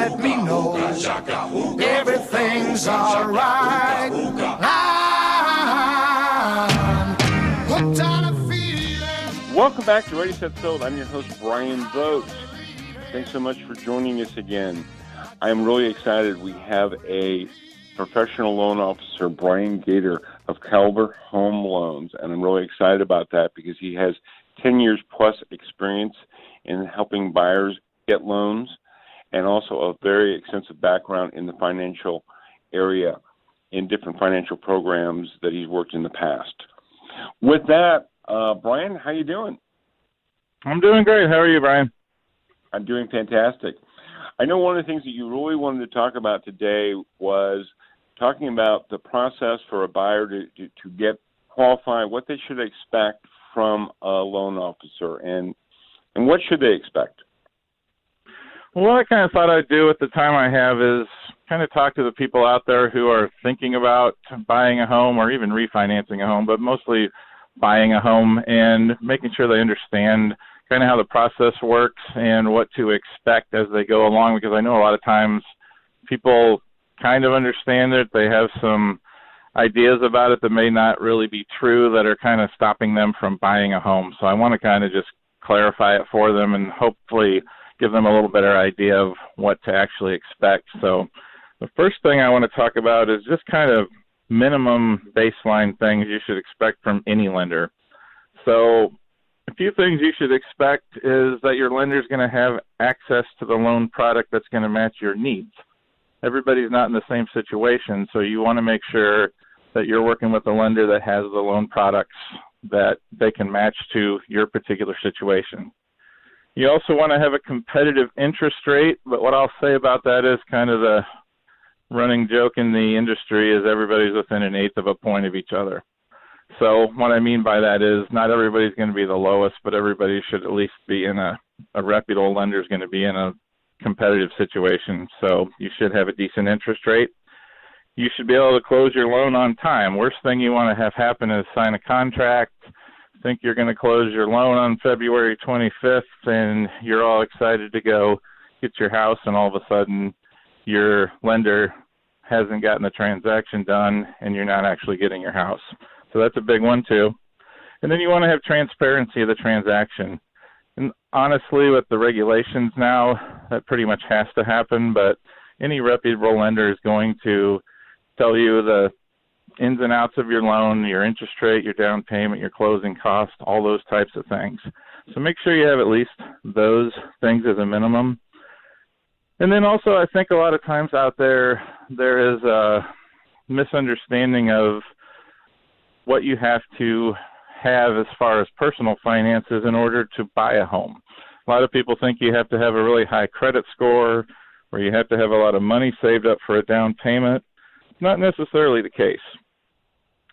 let me know everything's alright. I'm hooked on a feeling. Welcome back to Ready, Set, Sold. I'm your host, Bryan Vogt. Thanks so much for joining us again. I'm really excited. We have a professional loan officer, Brian Gator of Caliber Home Loans, and I'm really excited about that because he has 10 years plus experience in helping buyers get loans and also a very extensive background in the financial area in different financial programs that he's worked in the past. With that, Brian, how you doing? I'm doing great. How are you, Brian? I'm doing fantastic. I know one of the things that you really wanted to talk about today was talking about the process for a buyer to get qualified, what they should expect from a loan officer, and what should they expect? Well, what I kind of thought I'd do with the time I have is kind of talk to the people out there who are thinking about buying a home or even refinancing a home, but mostly buying a home, and making sure they understand kind of how the process works and what to expect as they go along, because I know a lot of times people kind of understand it. They have some ideas about it that may not really be true that are kind of stopping them from buying a home. So I want to kind of just clarify it for them and hopefully give them a little better idea of what to actually expect. So the first thing I want to talk about is just kind of minimum baseline things you should expect from any lender. So a few things you should expect is that your lender is going to have access to the loan product that's going to match your needs. Everybody's not in the same situation, so you want to make sure that you're working with a lender that has the loan products that they can match to your particular situation. You also want to have a competitive interest rate, but what I'll say about that is kind of the running joke in the industry is everybody's within an eighth of a point of each other. So what I mean by that is not everybody's going to be the lowest, but everybody should at least be in a reputable lender is going to be in a competitive situation. So you should have a decent interest rate. You should be able to close your loan on time. Worst thing you want to have happen is sign a contract, think you're going to close your loan on February 25th, and you're all excited to go get your house, and all of a sudden your lender hasn't gotten the transaction done and you're not actually getting your house. So that's a big one too. And then you want to have transparency of the transaction. And honestly, with the regulations now, that pretty much has to happen, but any reputable lender is going to tell you the ins and outs of your loan, your interest rate, your down payment, your closing cost, all those types of things. So make sure you have at least those things as a minimum. And then also, I think a lot of times out there is a misunderstanding of what you have to have as far as personal finances in order to buy a home. A lot of people think you have to have a really high credit score or you have to have a lot of money saved up for a down payment. Not necessarily the case.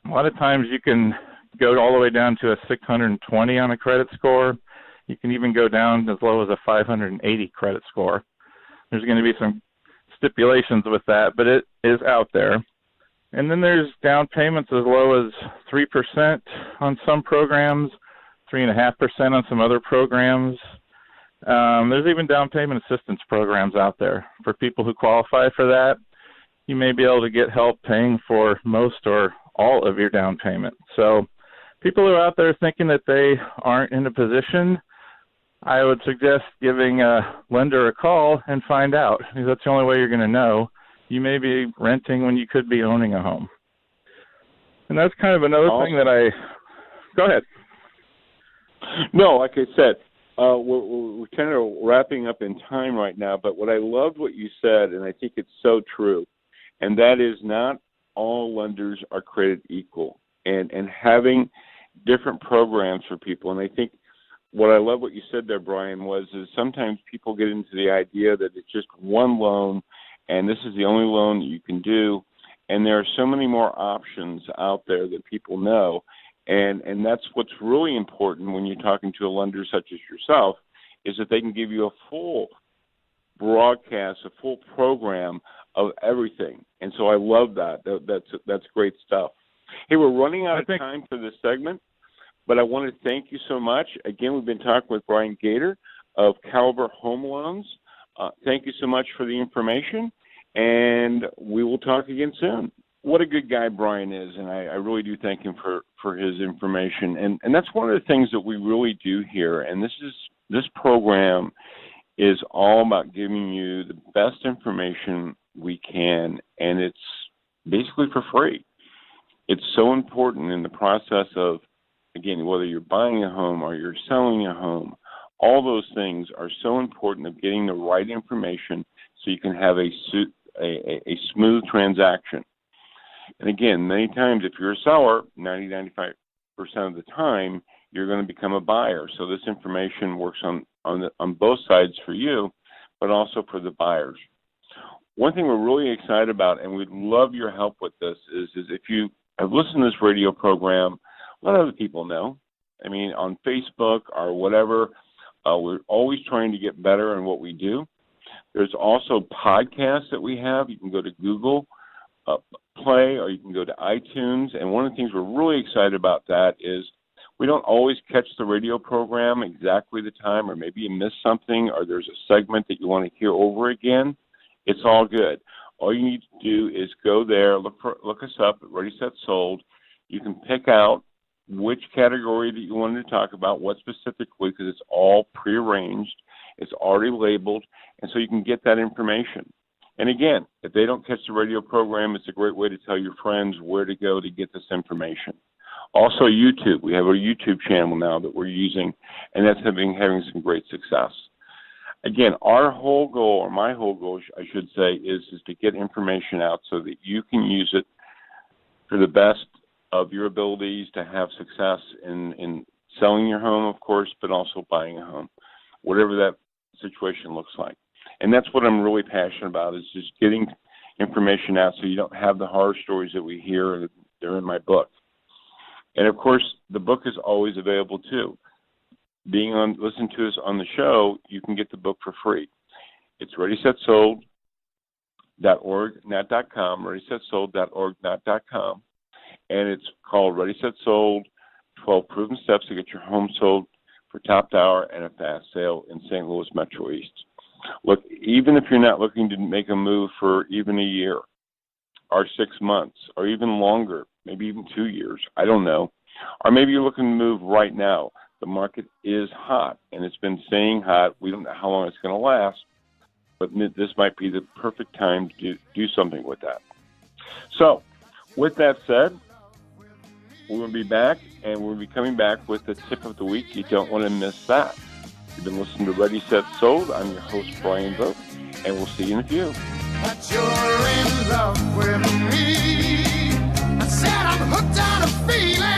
A lot of times you can go all the way down to a 620 on a credit score. You can even go down as low as a 580 credit score. There's going to be some stipulations with that, but it is out there. And then there's down payments as low as 3% on some programs, 3.5% on some other programs. There's even down payment assistance programs out there for people who qualify for that. You may be able to get help paying for most or all of your down payment. So people who are out there thinking that they aren't in a position, I would suggest giving a lender a call and find out, because that's the only way you're going to know. You may be renting when you could be owning a home. And that's kind of another thing that go ahead. No, like I said, we're kind of wrapping up in time right now, but what I loved what you said, and I think it's so true, and that is not all lenders are created equal, and having different programs for people. And I think what I love what you said there, Brian, is sometimes people get into the idea that it's just one loan and this is the only loan that you can do. And there are so many more options out there that people know. And that's what's really important when you're talking to a lender such as yourself, is that they can give you a full broadcast, a full program of everything. And so I love that. That's great stuff. Hey, we're running out of time for this segment, but I want to thank you so much. Again, we've been talking with Brian Gator of Caliber Home Loans. Thank you so much for the information, and we will talk again soon. What a good guy Brian is, and I really do thank him for his information. And that's one of the things that we really do here, and this program is all about giving you the best information we can, and it's basically for free. It's so important in the process of, again, whether you're buying a home or you're selling a home, all those things are so important of getting the right information so you can have a smooth transaction. And again, many times if you're a seller, 95% of the time, you're going to become a buyer. So this information works on both sides for you, but also for the buyers. One thing we're really excited about, and we'd love your help with this, is if you have listened to this radio program, let other people know. I mean, on Facebook or whatever, we're always trying to get better in what we do. There's also podcasts that we have. You can go to Google Play, or you can go to iTunes. And one of the things we're really excited about that is we don't always catch the radio program exactly the time, or maybe you missed something, or there's a segment that you want to hear over again. It's all good. All you need to do is go there, look us up at Ready, Set, Sold. You can pick out which category that you wanted to talk about, what specifically, because it's all prearranged, it's already labeled, and so you can get that information. And again, if they don't catch the radio program, it's a great way to tell your friends where to go to get this information. Also, YouTube. We have a YouTube channel now that we're using, and that's having some great success. Again, our whole goal, or my whole goal, I should say, is to get information out so that you can use it for the best of your abilities to have success in selling your home, of course, but also buying a home, whatever that situation looks like. And that's what I'm really passionate about, is just getting information out so you don't have the horror stories that we hear. They're in my book. And, of course, the book is always available, too. Listen to us on the show, you can get the book for free. It's ReadySetSold.org, not .com, ReadySetSold.org, not .com. And it's called Ready, Set, Sold, 12 Proven Steps to Get Your Home Sold for Top Dollar and a Fast Sale in St. Louis Metro East. Look, even if you're not looking to make a move for even a year or 6 months or even longer, maybe even 2 years, I don't know, or maybe you're looking to move right now. The market is hot, and it's been staying hot. We don't know how long it's going to last, but this might be the perfect time to do something with that. So, with that said, we're going to be back, and we'll be coming back with the tip of the week. You don't want to miss that. You've been listening to Ready, Set, Sold. I'm your host, Bryan Vogt, and we'll see you in a few. But you're in love with me. I said I'm hooked on a feeling.